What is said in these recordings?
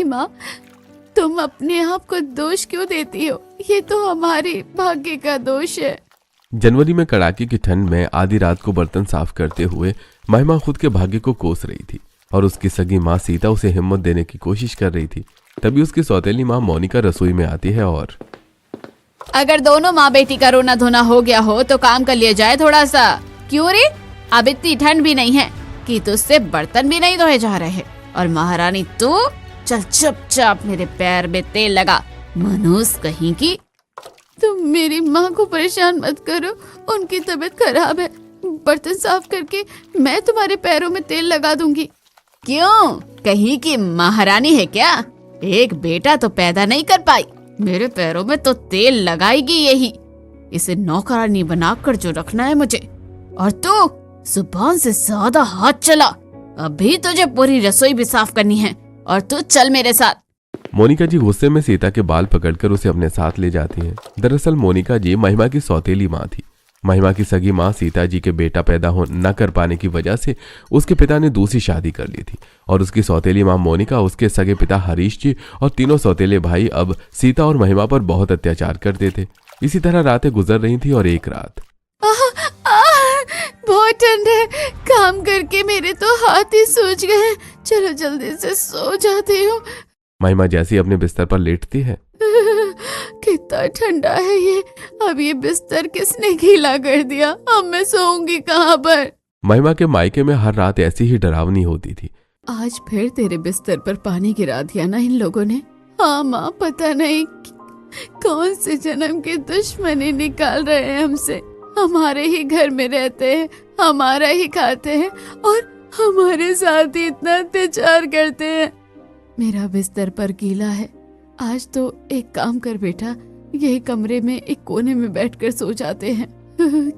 माँ, तुम अपने आप को दोष क्यों देती हो? ये तो हमारे भाग्य का दोष है। जनवरी में कड़ाके की ठंड में आधी रात को बर्तन साफ करते हुए महिमा खुद के भाग्य को कोस रही थी और उसकी सगी माँ सीता उसे हिम्मत देने की कोशिश कर रही थी। तभी उसकी सौतेली माँ मोनिका रसोई में आती है और अगर दोनों माँ बेटी का रोना धोना हो गया हो तो काम कर लिया जाए थोड़ा सा। क्यों रे, अब इतनी ठंड भी नहीं है कि तुझसे बर्तन भी नहीं धोए जा रहे। और महारानी तू चल चुपचाप मेरे पैर में तेल लगा, मनूस कहीं की। तुम मेरी माँ को परेशान मत करो, उनकी तबीयत खराब है। बर्तन साफ करके मैं तुम्हारे पैरों में तेल लगा दूंगी। क्यों, कहीं की महारानी है क्या? एक बेटा तो पैदा नहीं कर पाई, मेरे पैरों में तो तेल लगाएगी यही। इसे नौकरानी बनाकर जो रखना है मुझे। और तू जुबान से ज्यादा हाथ चला, अभी तुझे पूरी रसोई भी साफ करनी है। और तू चल मेरे साथ। मोनिका जी गुस्से में सीता के बाल पकड़कर उसे अपने साथ ले जाती हैं। दरअसल मोनिका जी महिमा की सौतेली माँ थी। महिमा की सगी माँ सीता जी के बेटा पैदा न कर पाने की वजह से उसके पिता ने दूसरी शादी कर ली थी और उसकी सौतेली माँ मोनिका, उसके सगे पिता हरीश जी और तीनों सौतेले भाई अब सीता और महिमा पर बहुत अत्याचार करते थे। इसी तरह रातें गुजर रही थी और एक रात बहुत ठंड है, काम करके मेरे तो हाथ ही सूज गए। चलो जल्दी से सो जाती हूँ। महिमा जैसे ही अपने बिस्तर पर लेटती है, कितना ठंडा है ये, अब ये बिस्तर किसने गीला कर दिया? अब मैं सोऊंगी कहाँ पर? महिमा के मायके में हर रात ऐसी ही डरावनी होती थी। आज फिर तेरे बिस्तर पर पानी गिरा दिया ना इन लोगों ने। हाँ माँ, पता नहीं कौन से जन्म के दुश्मनी निकाल रहे हैं हमसे। हमारे ही घर में रहते हैं, हमारा ही खाते हैं और हमारे साथ ही इतना अत्याचार करते हैं। मेरा बिस्तर पर गीला है। आज तो एक काम कर बेटा, यही कमरे में एक कोने में बैठकर सो जाते हैं।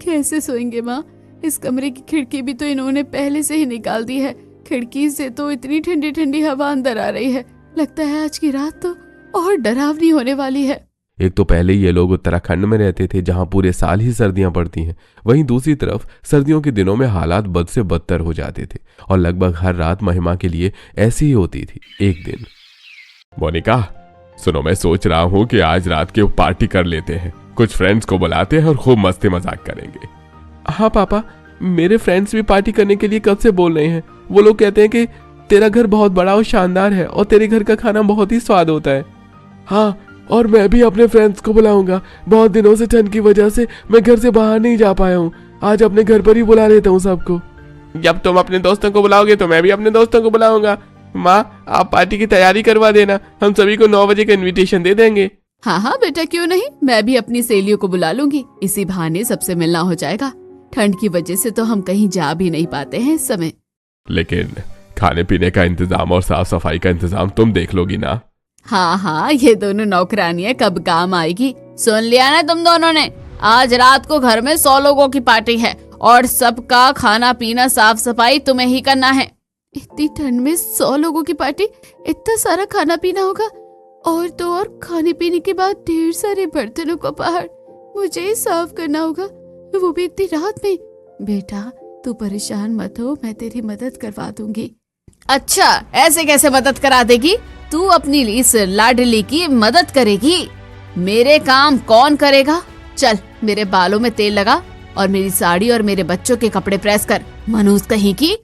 कैसे सोएंगे माँ? इस कमरे की खिड़की भी तो इन्होंने पहले से ही निकाल दी है। खिड़की से तो इतनी ठंडी ठंडी हवा अंदर आ रही है, लगता है आज की रात तो और डरावनी होने वाली है। एक तो पहले ये लोग उत्तराखंड में रहते थे जहां पूरे साल ही सर्दियां पड़ती हैं, वहीं दूसरी तरफ सर्दियों के दिनों में हालात बद से बदतर हो जाते थे और लगभग हर रात महिमा के लिए ऐसी ही होती थी। एक दिन, मोनिका सुनो, मैं सोच रहा हूँ कि आज रात की पार्टी कर लेते हैं, कुछ फ्रेंड्स को बुलाते हैं और खूब मस्ती मजाक करेंगे। हाँ पापा, मेरे फ्रेंड्स भी पार्टी करने के लिए कब से बोल रहे हैं। वो लोग कहते हैं कि तेरा घर बहुत बड़ा और शानदार है और तेरे घर का खाना बहुत ही स्वाद होता है। हाँ, और मैं भी अपने फ्रेंड्स को बुलाऊंगा। बहुत दिनों से ठंड की वजह से मैं घर से बाहर नहीं जा पाया हूँ। आज अपने घर पर ही बुला लेता हूँ सबको। जब तुम अपने दोस्तों को बुलाओगे तो मैं भी अपने दोस्तों को बुलाऊंगा। माँ, आप पार्टी की तैयारी करवा देना, हम सभी को 9 बजे का इन्विटेशन दे देंगे। हाँ हाँ बेटा, क्यों नहीं, मैं भी अपनी सहेलियों को बुला लूंगी। इसी बहाने सबसे मिलना हो जाएगा। ठंड की वजह से तो हम कहीं जा भी नहीं पाते हैं इस समय। लेकिन खाने पीने का इंतजाम और साफ सफाई का इंतजाम तुम देख लोगी ना? हाँ हाँ, ये दोनों नौकरानियां कब काम आएगी। सुन लिया ना तुम दोनों ने, आज रात को घर में 100 लोगों की पार्टी है और सबका खाना पीना साफ सफाई तुम्हें ही करना है। इतनी ठंड में 100 लोगों की पार्टी, इतना सारा खाना पीना होगा और तो और खाने पीने के बाद ढेर सारे बर्तनों का पहाड़ मुझे ही साफ करना होगा, वो भी इतनी रात में। बेटा तू परेशान मत हो, मैं तेरी मदद करवा दूंगी। अच्छा, ऐसे कैसे मदद करा देगी? तू अपनी इस लाडली की मदद करेगी, मेरे काम कौन करेगा? चल मेरे बालों में तेल लगा और मेरी साड़ी और मेरे बच्चों के कपड़े प्रेस कर, मनूस कहीं की।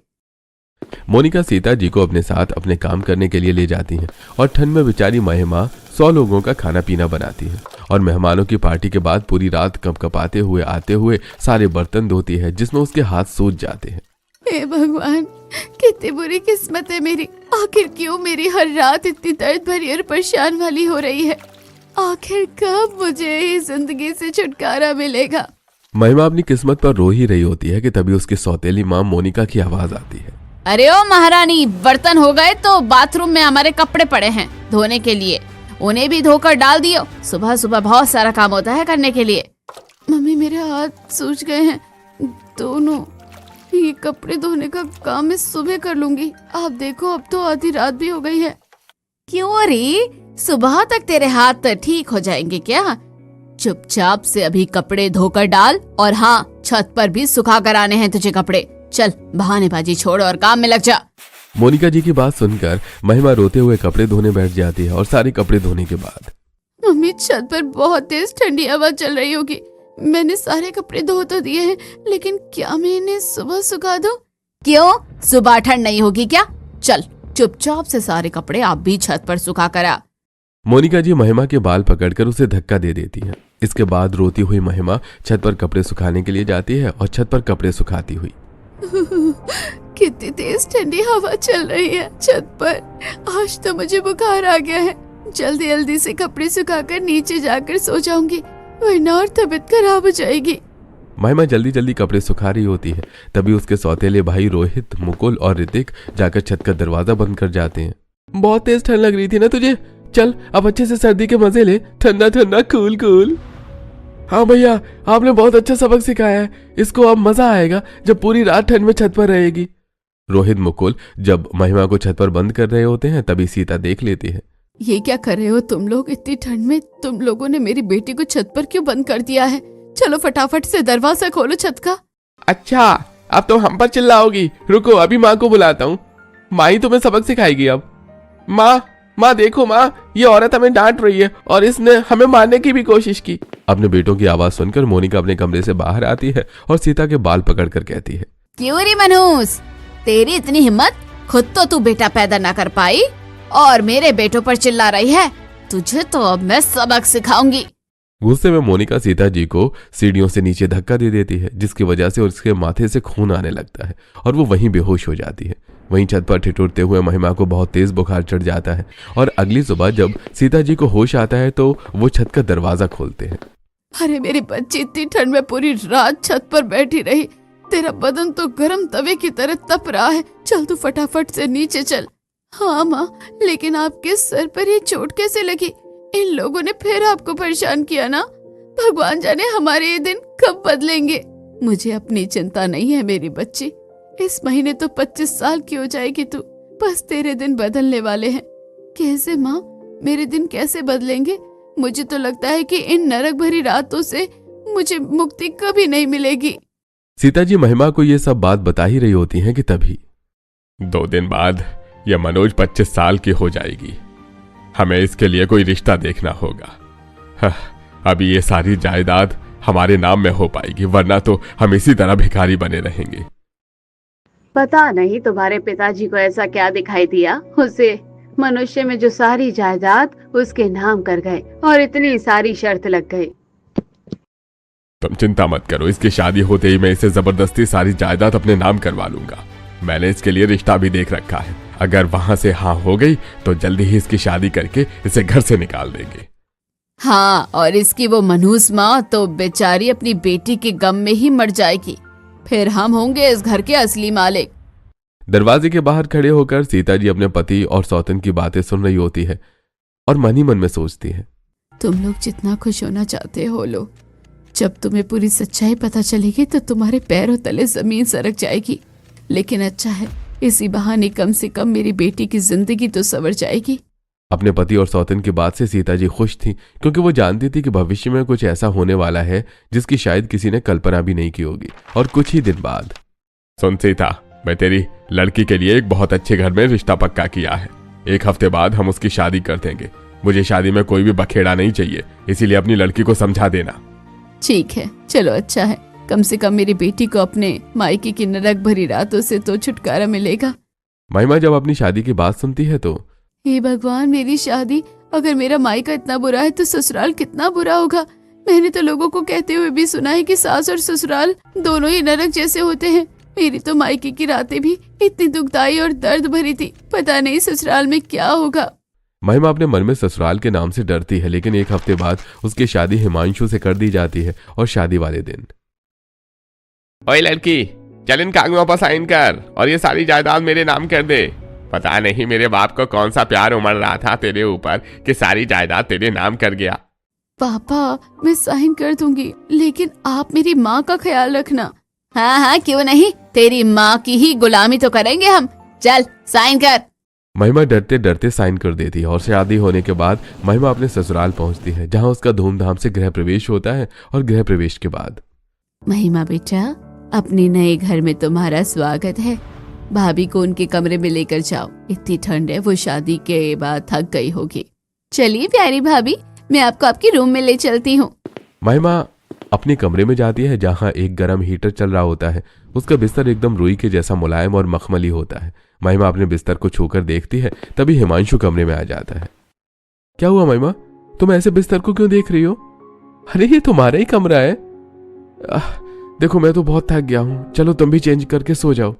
मोनिका सीता जी को अपने साथ अपने काम करने के लिए ले जाती हैं और ठंड में बेचारी महिमा 100 लोगों का खाना पीना बनाती है और मेहमानों की पार्टी के बाद पूरी रात कपकपाते हुए आते हुए सारे बर्तन धोती है, जिसमें उसके हाथ सूज जाते हैं। हे भगवान, कितनी बुरी किस्मत है मेरी। आखिर क्यों मेरी हर रात इतनी दर्द भरी और परेशान वाली हो रही है? आखिर कब मुझे इस जिंदगी से छुटकारा मिलेगा? महिमा अपनी किस्मत पर रो ही रही होती है कि तभी उसकी सौतेली माँ मोनिका की आवाज आती है। अरे ओ महारानी, बर्तन हो गए तो बाथरूम में हमारे कपड़े पड़े हैं धोने के लिए, उन्हें भी धोकर डाल दियो। सुबह सुबह बहुत सारा काम होता है करने के लिए। मम्मी, मेरे हाथ सूज गए हैं दोनों। ये कपड़े धोने का काम मैं सुबह कर लूंगी। आप देखो, अब तो आधी रात भी हो गई है। क्यों रे, सुबह तक तेरे हाथ ठीक हो जाएंगे क्या? चुपचाप से अभी कपड़े धोकर डाल और हाँ, छत पर भी सुखा कर आने हैं तुझे कपड़े। चल बहानेबाजी छोड़ और काम में लग जा। मोनिका जी की बात सुनकर महिमा रोते हुए कपड़े धोने बैठ जाती है और सारे कपड़े धोने के बाद मम्मी, छत पर बहुत तेज ठंडी हवा चल रही होगी। मैंने सारे कपड़े धो तो दिए हैं, लेकिन क्या मैं इन्हें सुबह सुखा दूं? क्यों, सुबह ठंड नहीं होगी क्या? चल चुपचाप से सारे कपड़े आप भी छत पर सुखा करा। मोनिका जी महिमा के बाल पकड़कर उसे धक्का दे देती है। इसके बाद रोती हुई महिमा छत पर कपड़े सुखाने के लिए जाती है और छत पर कपड़े सुखाती हुई कितनी तेज ठंडी हवा चल रही है छत पर। आज तो मुझे बुखार आ गया है। जल्दी जल्दी से कपड़े सुखाकर नीचे जाकर सो जाऊंगी, वरना और तबीयत खराब हो जाएगी। महिमा जल्दी जल्दी कपड़े सुखा रही होती है, तभी उसके सौतेले भाई रोहित, मुकुल और ऋतिक जाकर छत का दरवाजा बंद कर जाते हैं। बहुत तेज ठंड लग रही थी ना तुझे, चल अब अच्छे से सर्दी के मजे ले, ठंडा ठंडा कूल कूल। हाँ भैया, आपने बहुत अच्छा सबक सिखाया है, इसको अब मजा आएगा जब पूरी रात ठंड में छत पर रहेगी। रोहित मुकुल जब महिमा को छत पर बंद कर रहे होते हैं तभी सीता देख लेती है। ये क्या कर रहे हो तुम लोग इतनी ठंड में? तुम लोगों ने मेरी बेटी को छत पर क्यों बंद कर दिया है? चलो फटाफट से दरवाजा खोलो छत का। अच्छा, अब तो हम पर चिल्लाओगी, रुको अभी माँ को बुलाता हूँ, माँ ही तुम्हें सबक सिखाएगी अब। माँ देखो माँ, ये औरत हमें डांट रही है और इसने हमें मारने की भी कोशिश की। अपने बेटों की आवाज सुनकर मोनिका अपने कमरे से बाहर आती है और सीता के बाल पकड़कर कहती है, क्यों रे मनहूस, तेरी इतनी हिम्मत? खुद तो तू बेटा पैदा ना कर पाई और मेरे बेटों पर चिल्ला रही है। तुझे तो अब मैं सबक सिखाऊंगी। गुस्से में मोनिका सीता जी को सीढ़ियों से नीचे धक्का दे देती है, जिसकी वजह से उसके माथे से खून आने लगता है और वो वहीं बेहोश हो जाती है। वहीं छत पर ठिठुरते हुए महिमा को बहुत तेज बुखार चढ़ जाता है और अगली सुबह जब सीता जी को होश आता है तो वो छत का दरवाजा खोलते हैं। अरे मेरी बच्ची, इतनी ठंड में पूरी रात छत पर बैठी रही, तेरा बदन तो गर्म तवे की तरह तप रहा है। चल तू फटाफट से नीचे चल। हाँ माँ, लेकिन आपके सर पर ये चोट कैसे लगी? इन लोगों ने फिर आपको परेशान किया ना? भगवान जाने हमारे ये दिन कब बदलेंगे। मुझे अपनी चिंता नहीं है मेरी बच्ची, इस महीने तो 25 साल की हो जाएगी तू, बस तेरे दिन बदलने वाले हैं। कैसे माँ, मेरे दिन कैसे बदलेंगे? मुझे तो लगता है कि इन नरक भरी रातों से मुझे मुक्ति कभी नहीं मिलेगी। सीता जी महिमा को ये सब बात बता ही रही होती हैं कि तभी 2 दिन बाद यह मनोज 25 साल की हो जाएगी। हमें इसके लिए कोई रिश्ता देखना होगा। अभी ये सारी जायदाद हमारे नाम में हो पाएगी, वरना तो हम इसी तरह भिखारी बने रहेंगे। पता नहीं तुम्हारे पिताजी को ऐसा क्या दिखाई दिया, उसे मनुष्य में जो सारी जायदाद उसके नाम कर गए और इतनी सारी शर्त लग गई। तुम चिंता मत करो, इसकी शादी होते ही मैं इसे जबरदस्ती सारी जायदाद अपने नाम करवा लूंगा। मैंने इसके लिए रिश्ता भी देख रखा है, अगर वहां से हाँ हो गई तो जल्दी ही इसकी शादी करके इसे घर से निकाल देंगे। हाँ, और इसकी वो मनहूस माँ तो बेचारी अपनी बेटी के गम में ही मर जाएगी, फिर हम होंगे इस घर के असली मालिक। दरवाजे के बाहर खड़े होकर सीता जी अपने पति और सौतन की बातें सुन रही होती है और मन ही मन में सोचती है, तुम लोग जितना खुश होना चाहते हो लो, जब तुम्हें पूरी सच्चाई पता चलेगी तो तुम्हारे पैरों तले जमीन सरक जाएगी। लेकिन अच्छा है, इसी बहाने कम से कम मेरी बेटी की जिंदगी तो संवर जाएगी। अपने पति और सौतन की बात से सीता जी खुश थी, क्योंकि वो जानती थी कि भविष्य में कुछ ऐसा होने वाला है जिसकी शायद किसी ने कल्पना भी नहीं की होगी। और कुछ ही दिन बाद, सुन सीता, मैं तेरी लड़की के लिए एक बहुत अच्छे घर में रिश्ता पक्का किया है। 1 हफ्ते बाद हम उसकी शादी कर देंगे। मुझे शादी में कोई भी बखेड़ा नहीं चाहिए, इसीलिए अपनी लड़की को समझा देना। ठीक है, चलो अच्छा है, कम से कम मेरी बेटी को अपने मायके की नरक भरी रातों से तो छुटकारा मिलेगा। महिमा जब अपनी शादी की बात सुनती है तो, हे भगवान, मेरी शादी, अगर मेरा मायका इतना बुरा है तो ससुराल कितना बुरा होगा। मैंने तो लोगों को कहते हुए भी सुना है कि सास और ससुराल दोनों ही नरक जैसे होते हैं। मेरी तो मायके की रातें भी इतनी दुखदाई और दर्द भरी थी, पता नहीं ससुराल में क्या होगा। महिमा अपने मन में ससुराल के नाम से डरती है, लेकिन 1 हफ्ते बाद उसकी शादी हिमांशु से कर दी जाती है। और शादी वाले दिन, ओए लड़की, चल इन कागजों पर साइन कर और ये सारी जायदाद मेरे नाम कर दे। पता नहीं मेरे बाप को कौन सा प्यार उमड़ रहा था तेरे ऊपर कि सारी जायदाद तेरे नाम कर गया। पापा, मैं साइन कर दूंगी, लेकिन आप मेरी माँ का ख्याल रखना। हाँ हाँ, क्यों नहीं, तेरी माँ की ही गुलामी तो करेंगे हम। चल साइन कर। महिमा डरते डरते साइन कर देती है और शादी होने के बाद महिमा अपने ससुराल पहुंचती है, जहां उसका धूमधाम से गृह प्रवेश होता है। और गृह प्रवेश के बाद, महिमा बेटा, अपने नए घर में तुम्हारा स्वागत है। भाभी को उनके कमरे में लेकर जाओ, इतनी ठंड है, वो शादी के बाद थक गई होगी। चलिए प्यारी भाभी, मैं आपको आपके रूम में ले चलती हूँ। महिमा अपने कमरे में जाती है जहां एक गर्म हीटर चल रहा होता है। उसका बिस्तर एकदम रुई के जैसा मुलायम और मखमली होता है। महिमा अपने बिस्तर को छूकर देखती है, तभी हिमांशु कमरे में आ जाता है। क्या हुआ महिमा, तुम ऐसे बिस्तर को क्यों देख रही हो? अरे ये तुम्हारा ही कमरा है। देखो मैं तो बहुत थक गया हूं, चलो तुम भी चेंज करके सो जाओ।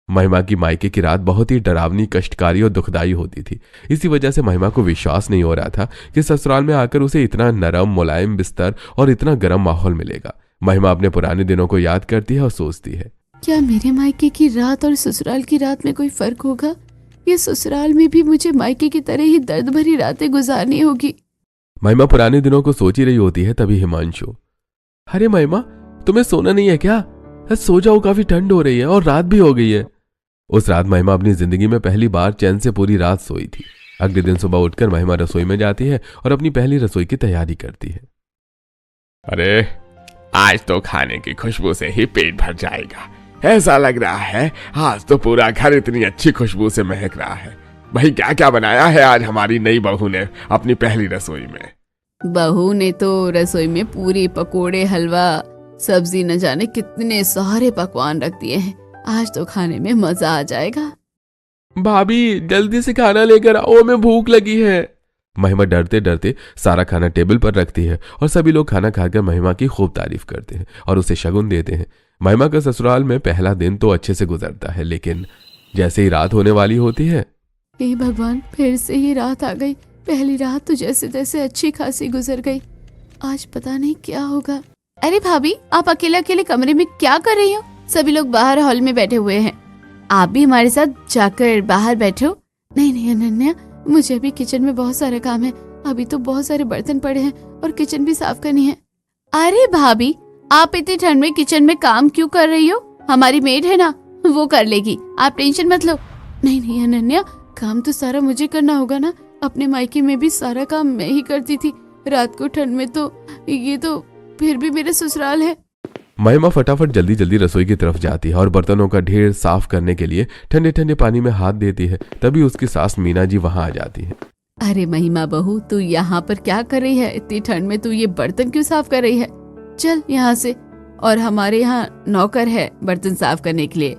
महिमा की मायके की रात बहुत ही डरावनी, कष्टकारी और दुखदाई होती थी। इसी वजह से महिमा को विश्वास नहीं हो रहा था कि ससुराल में आकर उसे इतना नरम मुलायम बिस्तर और इतना गर्म माहौल मिलेगा। महिमा अपने पुराने दिनों को याद करती है और सोचती है, क्या मेरे मायके की रात और ससुराल की रात में कोई फर्क होगा? ये ससुराल में भी मुझे मायके की तरह ही दर्द भरी रातें गुजारनी होगी। महिमा पुराने दिनों को सोच ही रही होती है, तभी हिमांशु, अरे महिमा तुम्हें सोना नहीं है क्या? सो जाओ, काफी ठंड हो रही है और रात भी हो गई है। उस रात महिमा अपनी जिंदगी में पहली बार चैन से पूरी रात सोई थी। अगले दिन सुबह उठकर महिमा रसोई में जाती है और अपनी पहली रसोई की तैयारी करती है। अरे आज तो खाने की खुशबू से ही पेट भर जाएगा। ऐसा लग रहा है आज तो पूरा घर इतनी अच्छी खुशबू से महक रहा है। भाई क्या क्या बनाया है आज हमारी नई बहू ने अपनी पहली रसोई में? बहू ने तो रसोई में पूरी, पकोड़े, हलवा, सब्जी, न जाने कितने सारे पकवान रख दिए हैं। आज तो खाने में मजा आ जाएगा। भाभी जल्दी से खाना लेकर आओ, मैं भूख लगी है। महिमा डरते डरते सारा खाना टेबल पर रखती है और सभी लोग खाना खाकर महिमा की खूब तारीफ करते हैं और उसे शगुन देते हैं। महिमा का ससुराल में पहला दिन तो अच्छे से गुजरता है, लेकिन जैसे ही रात होने वाली होती है, हे भगवान, फिर से ही रात आ गई। पहली रात तो जैसे तैसे अच्छी खासी गुजर गई, आज पता नहीं क्या होगा। अरे भाभी, आप अकेले अकेले कमरे में क्या कर रही हो? सभी लोग बाहर हॉल में बैठे हुए हैं, आप भी हमारे साथ जाकर बाहर बैठो। नहीं नहीं अनन्या, मुझे अभी किचन में बहुत सारा काम है। अभी तो बहुत सारे बर्तन पड़े हैं और किचन भी साफ करनी है। अरे भाभी, आप इतनी ठंड में किचन में काम क्यों कर रही हो? हमारी मेड है ना, वो कर लेगी, आप टेंशन मत लो। नहीं नहीं अनन्या, काम तो सारा मुझे करना होगा ना। अपने मायके में भी सारा काम मैं ही करती थी। रात को ठंड में तो ये तो फिर भी मेरा ससुराल है। महिमा फटाफट जल्दी जल्दी रसोई की तरफ जाती है और बर्तनों का ढेर साफ करने के लिए ठंडे ठंडे पानी में हाथ देती है। तभी उसकी सास मीना जी वहां आ जाती है। अरे महिमा बहू, तू यहाँ पर क्या कर रही है? इतनी ठंड में तू ये बर्तन क्यों साफ कर रही है? चल यहाँ से। और हमारे यहाँ नौकर है बर्तन साफ करने के लिए,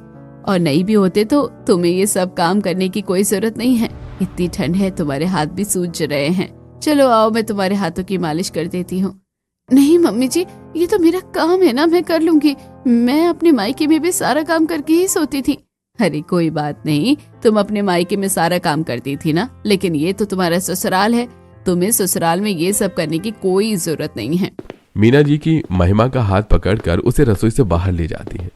और नहीं भी होते तो तुम्हें ये सब काम करने की कोई जरूरत नहीं है। इतनी ठंड है, तुम्हारे हाथ भी सूज रहे हैं। चलो आओ, मैं तुम्हारे हाथों की मालिश कर देती हूँ। नहीं मम्मी जी, ये तो मेरा काम है ना, मैं कर लूंगी। मैं अपने मायके में भी सारा काम करके ही सोती थी। अरे कोई बात नहीं, तुम अपने मायके में सारा काम करती थी ना, लेकिन ये तो तुम्हारा ससुराल है, तुम्हें ससुराल में ये सब करने की कोई जरूरत नहीं है। मीना जी की महिमा का हाथ पकड़कर उसे रसोई से बाहर ले जाती है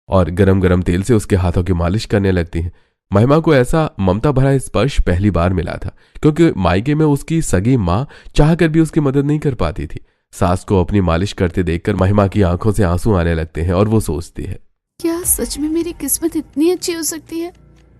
और गरम गरम तेल से उसके हाथों की मालिश करने लगती है। महिमा को ऐसा ममता भरा स्पर्श पहली बार मिला था, क्योंकि मायके में उसकी सगी माँ चाहकर भी उसकी मदद नहीं कर पाती थी। सास को अपनी मालिश करते देखकर महिमा की आंखों से आंसू आने लगते हैं और वो सोचती है, क्या सच में मेरी किस्मत इतनी अच्छी हो सकती है?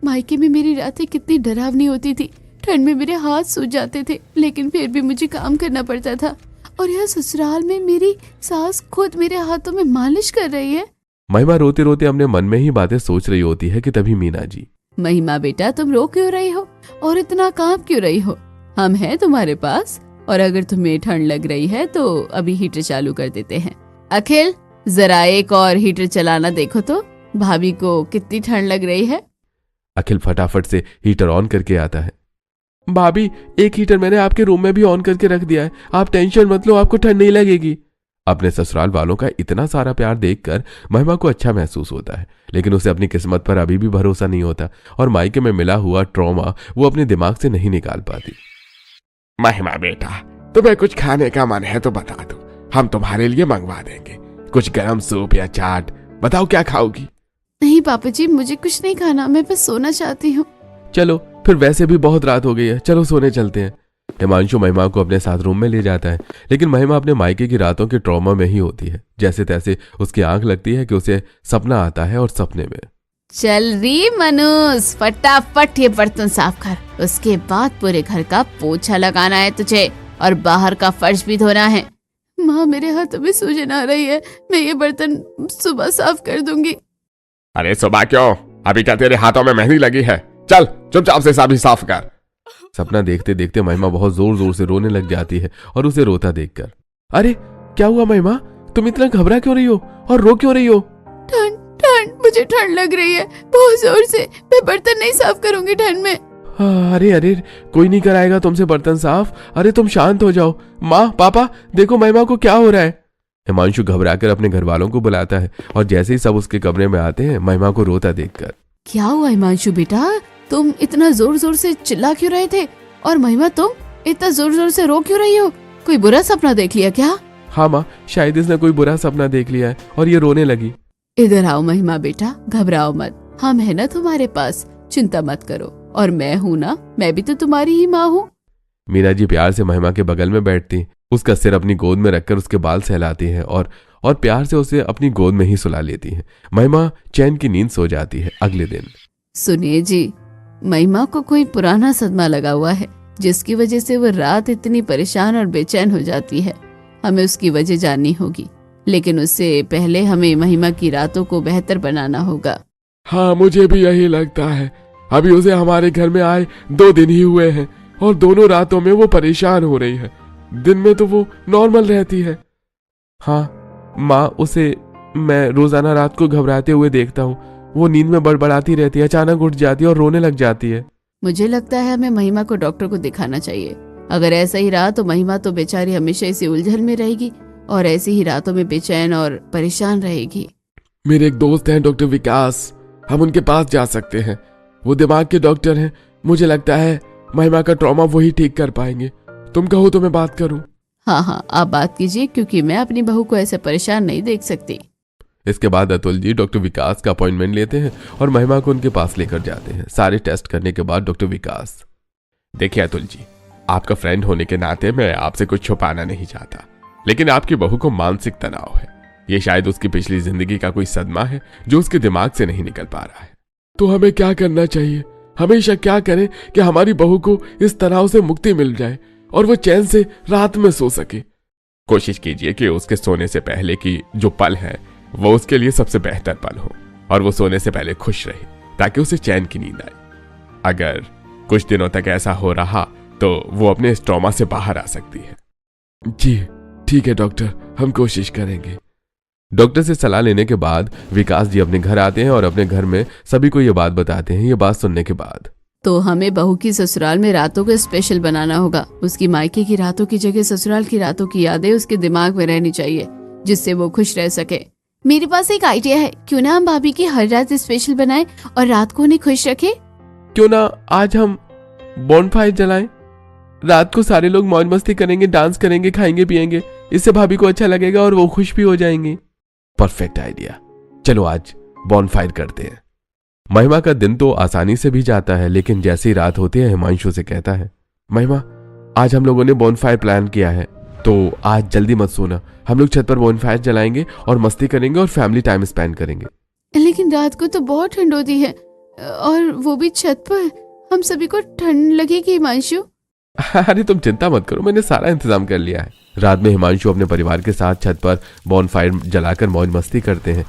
मायके में मेरी रातें कितनी डरावनी होती थी, ठंड में मेरे हाथ सूज जाते थे, लेकिन फिर भी मुझे काम करना पड़ता था। और यह ससुराल में मेरी सास खुद मेरे हाथों में मालिश कर रही है। महिमा रोते रोते अपने मन में ही बातें सोच रही होती है कि तभी मीना जी, महिमा बेटा, तुम रो क्यों रही हो और इतना कांप क्यों रही हो? हम हैं तुम्हारे पास, और अगर तुम्हें ठंड लग रही है तो अभी हीटर चालू कर देते हैं। अखिल, जरा एक और हीटर चलाना देखो तो, भाभी को कितनी ठंड लग रही है। अखिल फटाफट से हीटर ऑन करके आता है। भाभी, एक हीटर मैंने आपके रूम में भी ऑन करके रख दिया है, आप टेंशन मत लो, आपको ठंड नहीं लगेगी। अपने ससुराल वालों का इतना सारा प्यार देखकर महिमा को अच्छा महसूस होता है, लेकिन उसे अपनी किस्मत पर अभी भी भरोसा नहीं होता और मायके में मिला हुआ ट्रॉमा वो अपने दिमाग से नहीं निकाल पाती। महिमा बेटा, तुम्हें कुछ खाने का मन है तो बता दो, हम तुम्हारे लिए मंगवा देंगे। कुछ गरम सूप या चाट, बताओ क्या खाओगी? नहीं पापा जी, मुझे कुछ नहीं खाना, मैं बस सोना चाहती हूँ। चलो फिर, वैसे भी बहुत रात हो गई है, चलो सोने चलते हैं। हिमांशु महिमा को अपने साथ रूम में ले जाता है, लेकिन महिमा अपने मायके की रातों के ट्रॉमा में ही होती है। जैसे तैसे उसकी आंख लगती है कि उसे सपना आता है और सपने में, चल री मनुस, फटाफट ये बर्तन साफ कर, उसके बाद पूरे घर का पोछा लगाना है तुझे और बाहर का फर्श भी धोना है। माँ, मेरे हाथों में सूजन आ रही है, मैं ये बर्तन सुबह साफ कर दूंगी। अरे सुबह क्यों, अभी क्या तेरे हाथों में मेहंदी लगी है? चल चुपचाप से सभी साफ कर। सपना देखते देखते महिमा बहुत जोर जोर से रोने लग जाती है और उसे रोता देखकर, अरे क्या हुआ महिमा, तुम इतना घबरा क्यों रही हो और रो क्यों रही हो? ठंड ठंड, मुझे ठंड लग रही है बहुत जोर से। मैं बर्तन नहीं साफ करूंगी ठंड में। अरे अरे, कोई नहीं कराएगा तुमसे बर्तन साफ। अरे तुम शांत हो जाओ। माँ पापा देखो महिमा को क्या हो रहा है। हिमांशु घबराकर अपने घर वालों को बुलाता है और जैसे ही सब उसके कमरे में आते हैं महिमा को रोता देखकर, क्या हुआ हिमांशु बेटा, तुम इतना जोर जोर से चिल्ला क्यों रहे थे? और महिमा तुम इतना जोर जोर से रो क्यों रही हो? कोई बुरा सपना देख लिया क्या? हाँ माँ, शायद इसने कोई बुरा सपना देख लिया है और ये रोने लगी। इधर आओ महिमा बेटा, घबराओ मत, हम है ना तुम्हारे पास, चिंता मत करो। और मैं हूँ ना, मैं भी तो तुम्हारी ही माँ हूँ। मीना जी प्यार से महिमा के बगल में बैठती, उसका सिर अपनी गोद में रखकर उसके बाल सहलाती है और प्यार से उसे अपनी गोद में ही सुला लेती है। महिमा चैन की नींद सो जाती है। अगले दिन, सुनिए जी, महिमा को कोई पुराना सदमा लगा हुआ है जिसकी वजह से वो रात इतनी परेशान और बेचैन हो जाती है। हमें उसकी वजह जाननी होगी, लेकिन उससे पहले हमें महिमा की रातों को बेहतर बनाना होगा। हाँ मुझे भी यही लगता है। अभी उसे हमारे घर में आए 2 दिन ही हुए हैं और दोनों रातों में वो परेशान हो रही है। दिन में तो वो नॉर्मल रहती है। हाँ माँ, उसे मैं रोजाना रात को घबराते हुए देखता हूँ। वो नींद में बड़बड़ाती रहती है, अचानक उठ जाती है और रोने लग जाती है। मुझे लगता है हमें महिमा को डॉक्टर को दिखाना चाहिए। अगर ऐसा ही रहा तो महिमा तो बेचारी हमेशा इसी उलझन में रहेगी और ऐसी ही रातों में बेचैन और परेशान रहेगी। मेरे एक दोस्त हैं डॉक्टर विकास, हम उनके पास जा सकते हैं। वो दिमाग के डॉक्टर हैं। मुझे लगता है महिमा का ट्रॉमा वही ठीक कर पाएंगे। तुम कहो तो मैं बात करूं? हाँ, आप बात कीजिए, क्योंकि मैं अपनी बहू को ऐसे परेशान नहीं देख सकती। इसके बाद अतुल जी डॉक्टर विकास का अपॉइंटमेंट लेते हैं और महिमा को उनके पास लेकर जाते हैं। सारे टेस्ट करने के बाद डॉक्टर विकास, देखिए अतुल जी, आपका फ्रेंड होने के नाते मैं आपसे कुछ छुपाना नहीं चाहता, लेकिन आपकी बहू को मानसिक तनाव है। ये शायद उसकी पिछली जिंदगी का कोई सदमा है जो उसके दिमाग से नहीं निकल पा रहा है। तो हमें क्या करना चाहिए? हमेशा क्या करें कि हमारी बहू को इस तनाव से मुक्ति मिल जाए और वो चैन से रात में सो सके। कोशिश कीजिए कि उसके सोने से पहले की जो पल है वो उसके लिए सबसे बेहतर पल हो और वो सोने से पहले खुश रहे ताकि उसे चैन की नींद आए। अगर कुछ दिनों तक ऐसा हो रहा तो वो अपने इस ट्रॉमा से बाहर आ सकती है। जी ठीक है डॉक्टर, हम कोशिश करेंगे। डॉक्टर से सलाह लेने के बाद विकास जी अपने घर आते हैं और अपने घर में सभी को ये बात बताते हैं। ये बात सुनने के बाद, तो हमें बहू की ससुराल में रातों को स्पेशल बनाना होगा। उसकी मायके की रातों की जगह ससुराल की रातों की यादें उसके दिमाग में रहनी चाहिए, जिससे वो खुश रह सके। मेरे पास एक आइडिया है, क्यों ना हम भाभी की हर रात स्पेशल बनाएं और रात को उन्हें खुश रखें। क्यों ना आज हम बॉनफायर जलाएं? रात को सारे लोग मौज मस्ती करेंगे, डांस करेंगे, खाएंगे पिएंगे। इससे भाभी को अच्छा लगेगा और वो खुश भी हो जाएंगी। परफेक्ट आइडिया, चलो आज बॉनफायर करते हैं। महिमा का दिन तो आसानी से भी जाता है, लेकिन जैसे ही रात होती है हिमांशु से कहता है, महिमा आज हम लोगों ने बॉनफायर प्लान किया है, तो आज जल्दी मत सोना। हम लोग छत पर बॉनफायर जलाएंगे और मस्ती करेंगे और फैमिली टाइम स्पेंड करेंगे। लेकिन रात को तो बहुत ठंड होती है और वो भी छत पर, हम सभी को ठंड लगेगी हिमांशु। अरे तुम चिंता मत करो, मैंने सारा इंतजाम कर लिया है। रात में हिमांशु अपने परिवार के साथ छत पर बॉनफायर जलाकर मौज मस्ती करते हैं।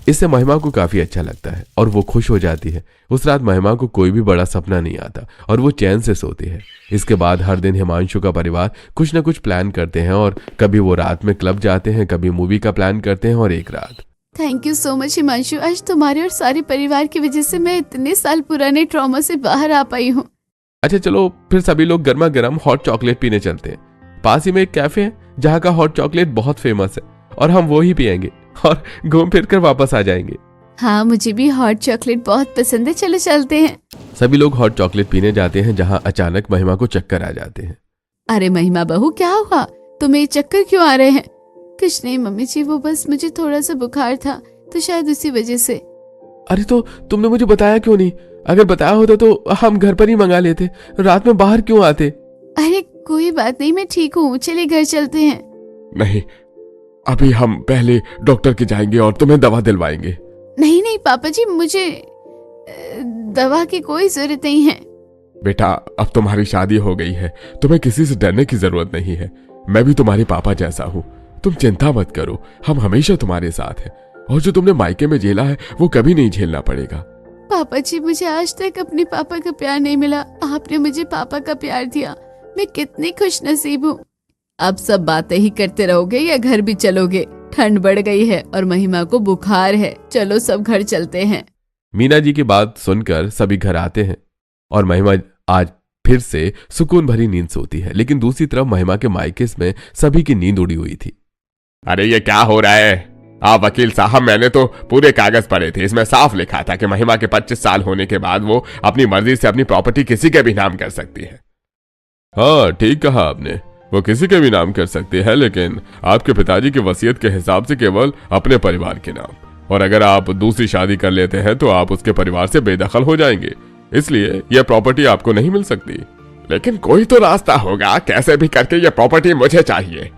इससे महिमा को काफी अच्छा लगता है और वो खुश हो जाती है। उस रात महिमा को कोई भी बड़ा सपना नहीं आता और वो चैन से सोती है। इसके बाद हर दिन हिमांशु का परिवार कुछ न कुछ प्लान करते हैं और कभी वो रात में क्लब जाते हैं, कभी मूवी का प्लान करते हैं। और एक रात, thank you so much Himanshu, आज तुम्हारे और सारे परिवार की वजह से मैं इतने साल पुराने ट्रॉमा से बाहर आ पाई हूँ। अच्छा चलो फिर सभी लोग गर्मा गर्म हॉट चॉकलेट पीने चलते हैं। पास ही में एक कैफे है जहाँ का हॉट चॉकलेट बहुत फेमस है और हम वो ही पियेंगे और घूम फिर कर वापस आ जाएंगे। हाँ, मुझे भी हॉट चॉकलेट बहुत पसंद है, चलो चलते हैं। सभी लोग हॉट चॉकलेट पीने जाते हैं, जहाँ अचानक महिमा को चक्कर आ जाते हैं। अरे महिमा बहू, क्या हुआ? तुम्हें चक्कर क्यों आ रहे हैं? कुछ नहीं मम्मी जी, वो बस मुझे थोड़ा सा बुखार था तो शायद उसी वजह से। अरे तो तुमने मुझे बताया क्यों नहीं? अगर बताया होता तो हम घर पर ही मंगा लेते। रात में बाहर क्यों आते? अरे कोई बात नहीं, मैं ठीक हूँ, चलिए घर चलते हैं। नहीं, अभी हम पहले डॉक्टर के जाएंगे और तुम्हें दवा दिलवाएंगे। नहीं नहीं पापा जी, मुझे दवा की कोई जरूरत नहीं है। बेटा अब तुम्हारी शादी हो गई है, तुम्हें किसी से डरने की जरूरत नहीं है। मैं भी तुम्हारे पापा जैसा हूँ, तुम चिंता मत करो, हम हमेशा तुम्हारे साथ हैं और जो तुमने मायके में झेला है वो कभी नहीं झेलना पड़ेगा। पापा जी, मुझे आज तक अपने पापा का प्यार नहीं मिला, आपने मुझे पापा का प्यार दिया, मैं कितनी खुश नसीब हूँ। अब सब बातें ही करते रहोगे या घर भी चलोगे? ठंड बढ़ गई है और महिमा को बुखार है, चलो सब घर चलते हैं। मीना जी की बात सुनकर सभी घर आते हैं और महिमा आज फिर से सुकून भरी नींद सोती है। लेकिन दूसरी तरफ महिमा के मायके में सभी की नींद उड़ी हुई थी। अरे ये क्या हो रहा है? आप वकील साहब, मैंने तो पूरे कागज पढ़े थे, इसमें साफ लिखा था कि महिमा के 25 साल होने के बाद वो अपनी मर्जी से अपनी प्रॉपर्टी किसी के भी नाम कर सकती है। हाँ, ठीक कहा आपने, वो किसी के भी नाम कर सकती है, लेकिन आपके पिताजी की वसीयत के हिसाब से केवल अपने परिवार के नाम। और अगर आप दूसरी शादी कर लेते हैं तो आप उसके परिवार से बेदखल हो जाएंगे, इसलिए यह प्रॉपर्टी आपको नहीं मिल सकती। लेकिन कोई तो रास्ता होगा, कैसे भी करके ये प्रॉपर्टी मुझे चाहिए।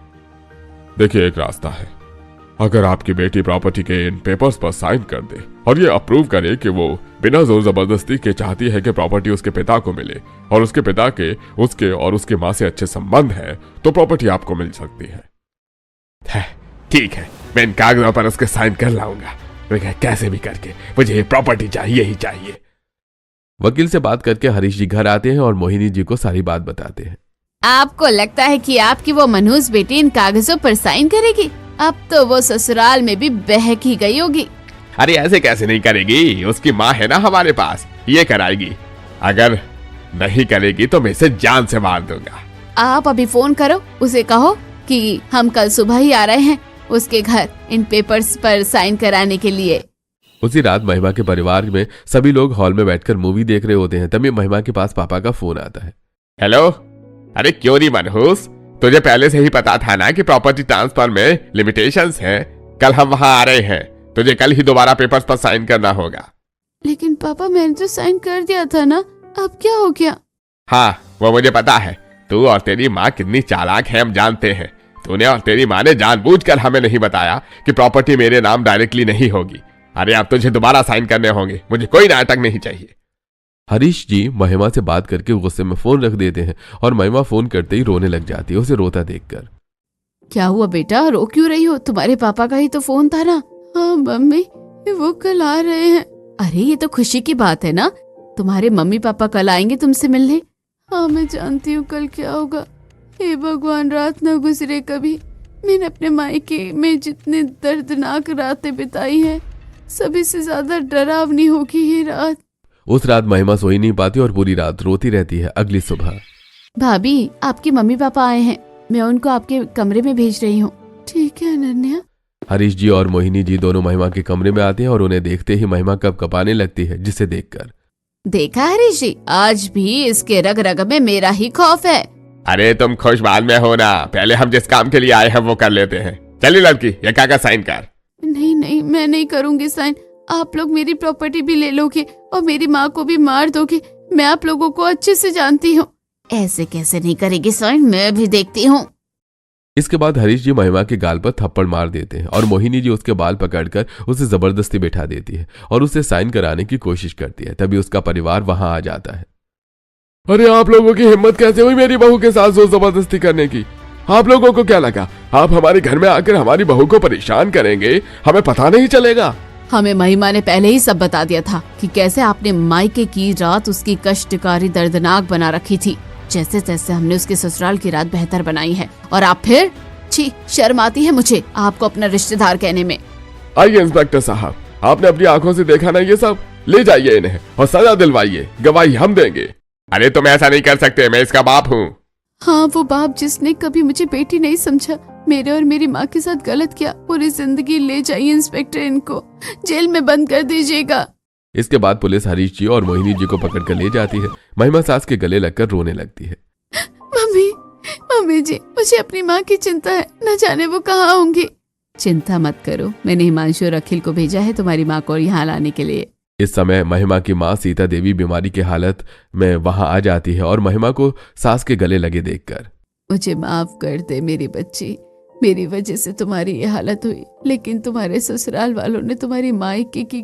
देखिए, एक रास्ता है। अगर आपकी बेटी प्रॉपर्टी के इन पेपर्स पर साइन कर दे और ये अप्रूव करे कि वो बिना जोर जबरदस्ती के चाहती है कि प्रॉपर्टी उसके पिता को मिले और उसके पिता के उसके और उसकी माँ से अच्छे संबंध है, तो प्रॉपर्टी आपको मिल सकती है। ठीक है, मैं इन कागजों पर उसके साइन कर लाऊंगा, लेकिन कैसे भी करके मुझे ये प्रॉपर्टी चाहिए ही चाहिए। वकील से बात करके हरीश जी घर आते हैं और मोहिनी जी को सारी बात बताते हैं। आपको लगता है कि आपकी वो मनहूस बेटी इन कागजों पर साइन करेगी? अब तो वो ससुराल में भी बहक ही गई होगी। अरे ऐसे कैसे नहीं करेगी, उसकी माँ है ना हमारे पास, ये कराएगी। अगर नहीं करेगी तो मैं इसे जान से मार दूंगा। आप अभी फोन करो, उसे कहो कि हम कल सुबह ही आ रहे हैं उसके घर इन पेपर्स पर साइन कराने के लिए। उसी रात महिमा के परिवार में सभी लोग हॉल में बैठकर मूवी देख रहे होते हैं। तभी महिमा के पास पापा का फोन आता है। हेलो, अरे क्यों नहीं मनहूस, तुझे पहले से ही पता था ना कि प्रॉपर्टी ट्रांसफर में लिमिटेशंस हैं। कल हम वहां आ रहे हैं, तुझे कल ही दोबारा पेपर्स पर साइन करना होगा। लेकिन पापा, मैंने तो साइन कर दिया था ना, अब क्या हो गया? हाँ, वो मुझे पता है। तू और तेरी माँ कितनी चालाक है, हम जानते हैं। तूने और तेरी माँ ने जानबूझकर हमें नहीं बताया कि प्रॉपर्टी मेरे नाम डायरेक्टली नहीं होगी। अरे अब तुझे दोबारा साइन करने होंगे, मुझे कोई नाटक नहीं चाहिए। हरीश जी महिमा से बात करके गुस्से में फोन रख देते हैं और महिमा फोन करते ही रोने लग जाती है, उसे रोता देखकर। क्या हुआ बेटा, रो क्यों रही हो? तुम्हारे पापा का ही तो फोन था ना। हाँ मम्मी, वो कल आ रहे हैं। अरे ये तो खुशी की बात है ना, तुम्हारे मम्मी पापा कल आएंगे तुमसे मिलने। हाँ मैं जानती हूँ कल क्या होगा। हे भगवान, रात न गुजरे कभी। मैंने अपने मायके में जितने दर्दनाक रातें बिताई हैं, सभी से ज्यादा डरावनी होगी ये रात। उस रात महिमा सो ही नहीं पाती और पूरी रात रोती रहती है। अगली सुबह, भाभी, आपके मम्मी पापा आए हैं, मैं उनको आपके कमरे में भेज रही हूँ। ठीक है अनन्या। हरीश जी और मोहिनी जी दोनों महिमा के कमरे में आते हैं और उन्हें देखते ही महिमा कपकपाने लगती है, जिसे देखकर। देखा हरीश जी, आज भी इसके रग रग में मेरा ही खौफ है। अरे तुम खुश बाद में हो ना, पहले हम जिस काम के लिए आए हैं वो कर लेते हैं। चलिए लड़की, ये कागज साइन कर। नहीं, मैं नहीं करूंगी साइन। आप लोग मेरी प्रॉपर्टी भी ले लोगे और मेरी माँ को भी मार दोगे, मैं आप लोगों को अच्छे से जानती हूँ। ऐसे कैसे नहीं करेगी साइन, मैं भी देखती हूँ। इसके बाद हरीश जी महिमा के गाल पर थप्पड़ मार देते हैं और मोहिनी जी उसके बाल पकड़कर उसे जबरदस्ती बैठा देती है और उसे साइन कराने की कोशिश करती है। तभी उसका परिवार वहां आ जाता है। अरे आप लोगों की हिम्मत कैसे हुई मेरी बहू के साथ जोर जबरदस्ती करने की? आप लोगों को क्या लगा आप हमारे घर में आकर हमारी बहू को परेशान करेंगे, हमें पता नहीं चलेगा? हमें महिमा ने पहले ही सब बता दिया था कि कैसे आपने मायके की रात उसकी कष्टकारी दर्दनाक बना रखी थी। जैसे तैसे हमने उसके ससुराल की रात बेहतर बनाई है और आप फिर? छी, शर्म आती है मुझे आपको अपना रिश्तेदार कहने में। आइए इंस्पेक्टर साहब, आपने अपनी आंखों से देखा ना ये सब, ले जाइए इन्हें और सजा दिलवाइए, गवाही हम देंगे। अरे तुम ऐसा नहीं कर सकते, मैं इसका बाप हूँ। हाँ, वो बाप जिसने कभी मुझे बेटी नहीं समझा, मेरे और मेरी माँ के साथ गलत किया, पूरी जिंदगी ले जाइए इंस्पेक्टर, इनको जेल में बंद कर दीजिएगा। इसके बाद पुलिस हरीश जी और मोहिनी जी को पकड़कर ले जाती है। महिमा सास के गले लगकर रोने लगती है। मम्मी जी, मुझे अपनी माँ की चिंता है, न जाने वो कहाँ होंगी। चिंता मत करो, मैंने हिमांशु और अखिल को भेजा है तुम्हारी माँ को यहाँ लाने के लिए। इस समय महिमा की माँ सीता देवी बीमारी की हालत में वहां आ जाती है और महिमा को सास के गले लगे देखकर, मुझे माफ कर दे मेरी बच्ची, मेरी वजह से तुम्हारी ये हालत हुई, लेकिन तुम्हारे ससुराल वालों ने तुम्हारी मायके की